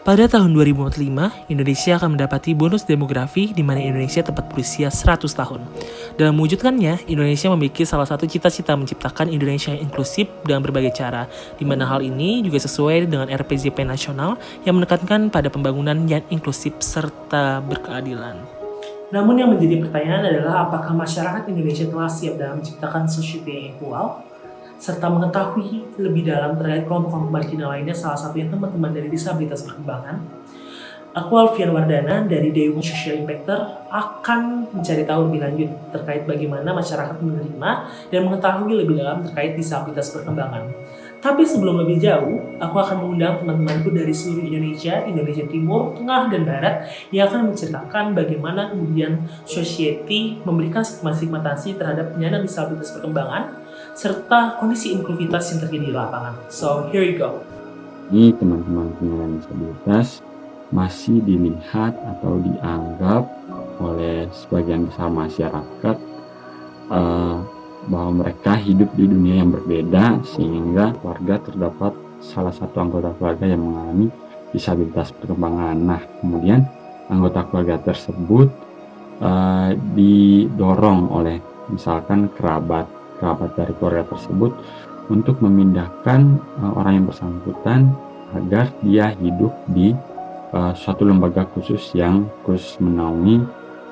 Pada tahun 2045, Indonesia akan mendapati bonus demografi di mana Indonesia tepat berusia 100 tahun. Dalam mewujudkannya, Indonesia memiliki salah satu cita-cita menciptakan Indonesia yang inklusif dengan berbagai cara, di mana hal ini juga sesuai dengan RPJP nasional yang menekankan pada pembangunan yang inklusif serta berkeadilan. Namun yang menjadi pertanyaan adalah apakah masyarakat Indonesia telah siap dalam menciptakan society yang equal? Serta mengetahui lebih dalam terkait kelompok-kelompok marginal lainnya, salah satunya teman-teman dari disabilitas perkembangan. Aku Alfian Wardana dari Dewan Social Impactor akan mencari tahu lebih lanjut terkait bagaimana masyarakat menerima dan mengetahui lebih dalam terkait disabilitas perkembangan. Tapi sebelum lebih jauh, aku akan mengundang teman-temanku dari seluruh Indonesia, Indonesia Timur, Tengah, dan Barat yang akan menceritakan bagaimana kemudian society memberikan stigmatisasi terhadap penyandang disabilitas perkembangan serta kondisi inklusivitas yang terjadi di lapangan. So, here you go. Ini teman-teman penyandang disabilitas masih dilihat atau dianggap oleh sebagian besar masyarakat bahwa mereka hidup di dunia yang berbeda, sehingga keluarga terdapat salah satu anggota keluarga yang mengalami disabilitas perkembangan. Nah, kemudian anggota keluarga tersebut didorong oleh misalkan kerabat dari keluarga tersebut untuk memindahkan orang yang bersangkutan agar dia hidup di suatu lembaga khusus yang khusus menaungi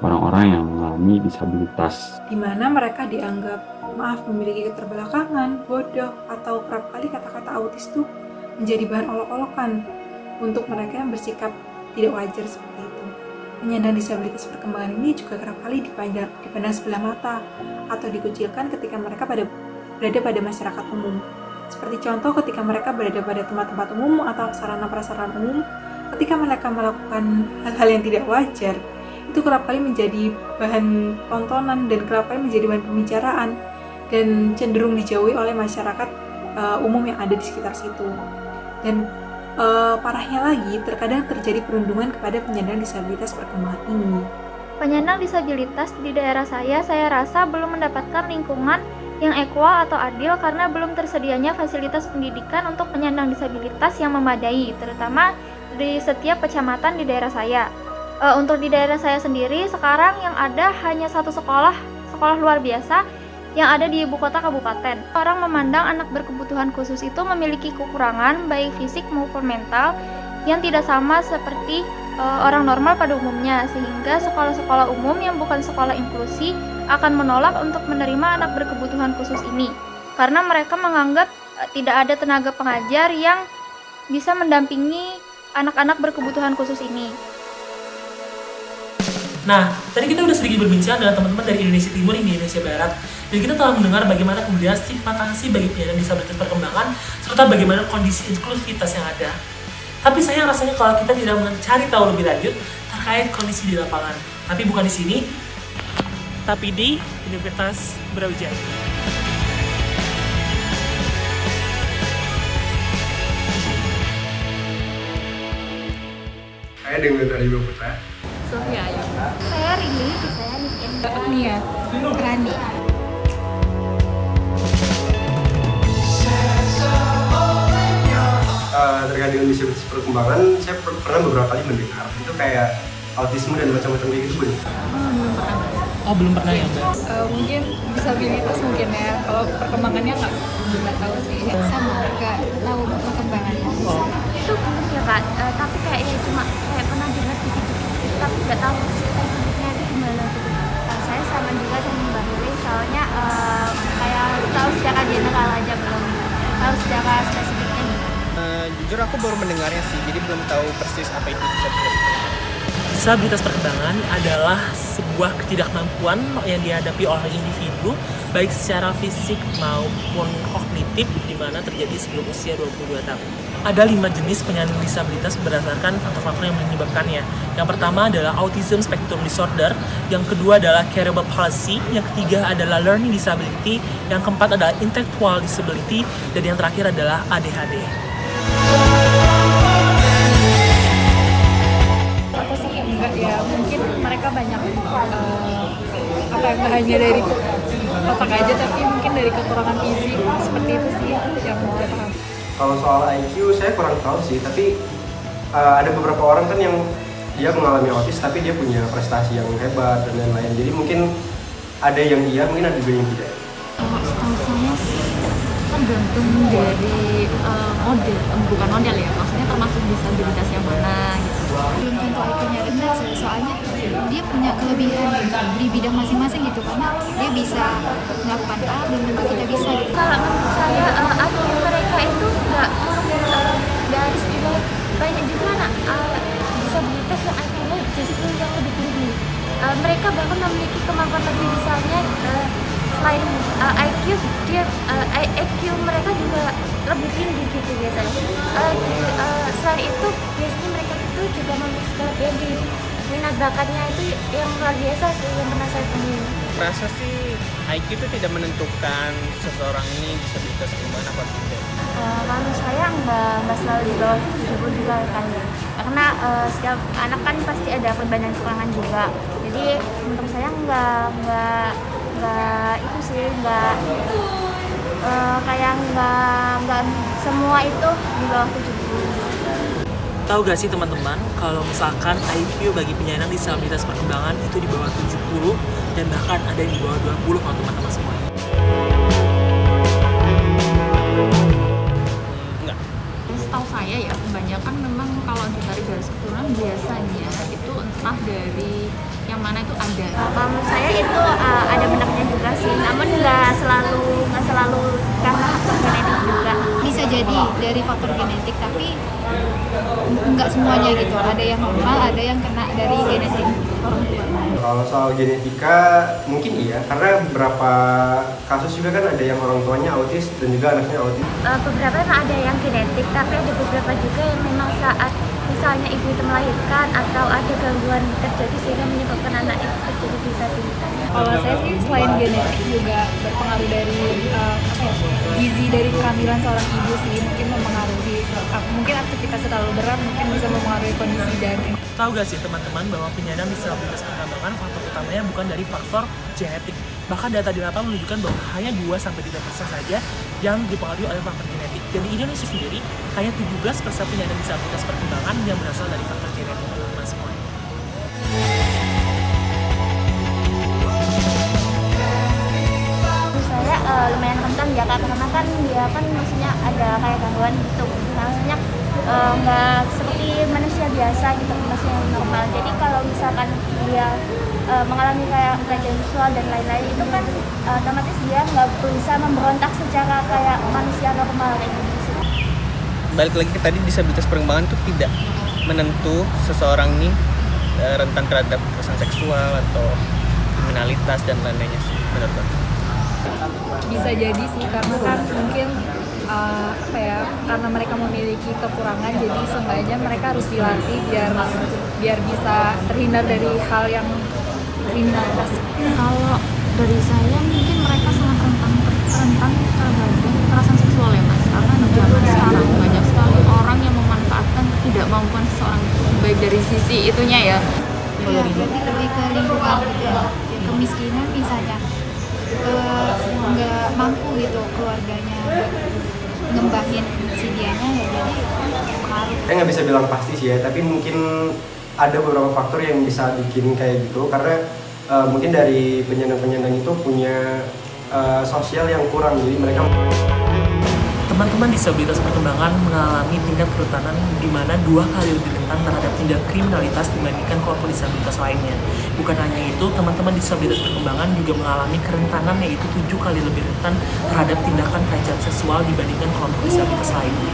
orang-orang yang mengalami disabilitas, di mana mereka dianggap memiliki keterbelakangan, bodoh, atau kerap kali kata-kata autis itu menjadi bahan olok-olokan untuk mereka yang bersikap tidak wajar seperti itu. Penyandang disabilitas perkembangan ini juga kerap kali dipandang sebelah mata atau dikucilkan ketika mereka berada pada masyarakat umum. Seperti contoh ketika mereka berada pada tempat-tempat umum atau sarana-prasarana umum, ketika mereka melakukan hal-hal yang tidak wajar, itu kerap kali menjadi bahan tontonan dan kerap kali menjadi bahan pembicaraan dan cenderung dijauhi oleh masyarakat umum yang ada di sekitar situ. Dan parahnya lagi, terkadang terjadi perundungan kepada penyandang disabilitas perkembangan ini. Penyandang disabilitas di daerah saya rasa belum mendapatkan lingkungan yang equal atau adil karena belum tersedianya fasilitas pendidikan untuk penyandang disabilitas yang memadai, terutama di setiap kecamatan di daerah saya. Untuk di daerah saya sendiri, sekarang yang ada hanya satu sekolah luar biasa yang ada di ibu kota kabupaten. Orang memandang anak berkebutuhan khusus itu memiliki kekurangan baik fisik maupun mental yang tidak sama seperti orang normal pada umumnya, sehingga sekolah-sekolah umum yang bukan sekolah inklusi akan menolak untuk menerima anak berkebutuhan khusus ini karena mereka menganggap tidak ada tenaga pengajar yang bisa mendampingi anak-anak berkebutuhan khusus ini. Nah, tadi kita udah sedikit berbincang dengan teman-teman dari Indonesia Timur hingga Indonesia Barat, dan kita telah mendengar bagaimana kemudian stigmatisasi bagi penyandang disabilitas perkembangan serta bagaimana kondisi inklusivitas yang ada. Tapi sayang rasanya kalau kita tidak mencari tahu lebih lanjut terkait kondisi di lapangan. Tapi bukan di sini, tapi di Universitas Brawijaya. Saya dengan Rani Putra. Sofia Ayu. Saya Rini, saya Niken. Nia. Rani. Terkait dengan disabilitas perkembangan, saya pernah beberapa kali mendengar itu kayak autisme dan macam-macam kayak gitu, benar? Belum pernah. Oh, belum pernah ya, Mbak? Mungkin disabilitas mungkin ya. Kalau perkembangannya nggak tahu sih. Sama, nggak tahu perkembangannya. Oh. Itu belum ya Kak, tapi kayaknya cuma pernah dengar dikit-dikit, tapi nggak tahu spesifiknya itu gimana gitu. Saya sama juga dengan Mbak Lili, soalnya kayak tahu secara general aja, belum tahu secara spesifiknya nih. Jujur aku baru mendengarnya sih, jadi belum tahu persis apa itu disabilitas. Disabilitas perkembangan adalah sebuah ketidakmampuan yang dihadapi oleh individu baik secara fisik maupun kognitif di mana terjadi sebelum usia 22 tahun. Ada 5 jenis penyandang disabilitas berdasarkan faktor-faktor yang menyebabkannya. Yang pertama adalah Autism Spectrum Disorder, yang kedua adalah Cerebral Palsy, yang ketiga adalah Learning Disability, yang keempat adalah Intellectual Disability, dan yang terakhir adalah ADHD. Aku sih enggak ya. Mungkin mereka banyak nggak hanya dari otak aja, tapi mungkin dari kekurangan fisik. Seperti itu sih yang mau saya paham. Kalau soal IQ saya kurang tahu sih, tapi ada beberapa orang kan yang dia mengalami autis tapi dia punya prestasi yang hebat dan lain-lain. Jadi mungkin ada yang iya, mungkin ada juga yang tidak. Setahu saya sih tergantung dari model, bukan model ya, maksudnya termasuk disabilitas yang mana gitu. Belum tentu IQ-nya rendah sih, soalnya dia punya kelebihan gitu, di bidang masing-masing gitu, karena dia bisa melakukan A, belum tentu kita bisa gitu. Kalau menurut saya mereka itu nggak harus juga banyak juga anak disabilitas yang IQ-nya justru yang lebih tinggi. Mereka bahkan memiliki kemampuan lebih, misalnya selain IQ mereka juga lebih tinggi gitu biasanya. Selain itu biasanya mereka itu juga memiliki kelebihan di minat bakatnya itu yang luar biasa sih yang pernah saya temui. Rasa sih IQ itu tidak menentukan seseorang ini disabilitas perkembangan apa tidak. Kalau saya nggak selalu di bawah 70 juga kayaknya, karena setiap anak kan pasti ada kelebihan dan kekurangan juga. Jadi untuk saya nggak itu sih, kayak nggak semua itu di bawah 70. Tahu gak sih teman-teman, kalau misalkan IQ bagi penyandang disabilitas perkembangan itu di bawah 70 dan bahkan ada yang di bawah 20 kalau teman-teman semua. Enggak. Setahu saya ya, kebanyakan memang kalau dari garis keturunan biasanya itu entah dari yang mana itu ada. Kalau menurut saya itu ada benarnya juga sih, namun nggak selalu karena faktor genetik juga. Bisa jadi dari faktor genetik, tapi nggak semuanya gitu. Ada yang normal, ada yang kena dari genetik orang tua. Kalau soal genetika mungkin iya, karena beberapa kasus juga kan ada yang orang tuanya autis dan juga anaknya autis. Beberapa memang ada yang genetik, tapi ada beberapa juga yang memang saat misalnya ibu itu melahirkan atau ada gangguan terjadi sehingga menyebabkan anak itu terjadi disabilitas. Kalau saya sih selain genetik juga berpengaruh dari gizi dari kehamilan seorang ibu sih, mungkin mempengaruhi, mungkin aktivitas terlalu berat mungkin bisa mempengaruhi kondisi janin. Tahu gak sih teman-teman bahwa penyandang disabilitas perkembangan faktor utamanya bukan dari faktor genetik. Bahkan data di lapangan menunjukkan bahwa hanya 2-3% saja yang dipengaruhi oleh faktor genetik. Dan di Indonesia sendiri, hanya 17% penyandang disabilitas perkembangan yang berasal dari faktor genetik, teman-teman semuanya. Saya lumayan rentan ya, karena kan dia kan maksudnya ada kayak gangguan gitu, maksudnya nggak seperti manusia biasa gitu, manusia yang normal. Jadi kalau misalkan dia mengalami kayak pelecehan seksual dan lain-lain itu kan otomatis dia nggak bisa memberontak secara kayak manusia normal kayak gitu sih. Balik lagi ke tadi, disabilitas perkembangan itu tidak menentu seseorang ini rentan terhadap kekerasan seksual atau kriminalitas dan lain-lainnya sih, benar-benar. Bisa jadi sih, karena kan mungkin karena mereka memiliki kekurangan, jadi seenggaknya mereka harus dilatih biar bisa terhindar dari hal yang kriminalitas. Kalau dari saya mungkin mereka sangat rentan terhadap kekerasan seksual ya mas, karena di zaman sekarang banyak sekali orang yang memanfaatkan ketidakmampuan seseorang, baik dari sisi itunya ya. Iya, berarti lebih ke lingkungan gitu ya, kemiskinan misalnya, nggak mampu gitu keluarganya buat ngembahin si dianya, ya jadi pengaruh. Saya nggak bisa bilang pasti sih ya, tapi mungkin ada beberapa faktor yang bisa bikin kayak gitu, karena mungkin dari penyandang-penyandang itu punya sosial yang kurang, jadi mereka. Teman-teman disabilitas perkembangan mengalami tingkat kerentanan di mana 2 kali lebih rentan terhadap tindak kriminalitas dibandingkan kelompok disabilitas lainnya. Bukan hanya itu, teman-teman disabilitas perkembangan juga mengalami kerentanan yaitu 7 kali lebih rentan terhadap tindakan pelecehan seksual dibandingkan kelompok disabilitas lainnya.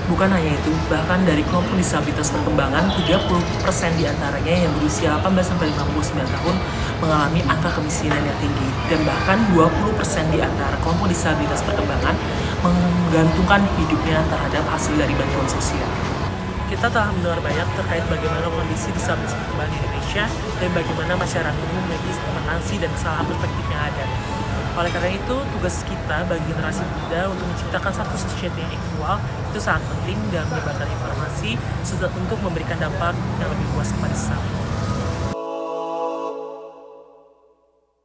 Bukan hanya itu, bahkan dari kelompok disabilitas perkembangan, 30% diantaranya yang berusia 18-59 tahun mengalami angka kemiskinan yang tinggi. Dan bahkan 20% di antara kelompok disabilitas perkembangan menggantungkan hidupnya terhadap hasil dari bantuan sosial. Kita telah mendengar banyak terkait bagaimana kondisi disabilitas perkembangan di Indonesia dan bagaimana masyarakat umum memiliki toleransi dan kesalahan perspektif yang ada. Oleh karena itu, tugas kita bagi generasi muda untuk menciptakan satu society yang equal itu sangat penting dalam menyebarkan informasi serta untuk memberikan dampak yang lebih luas kepada sesama.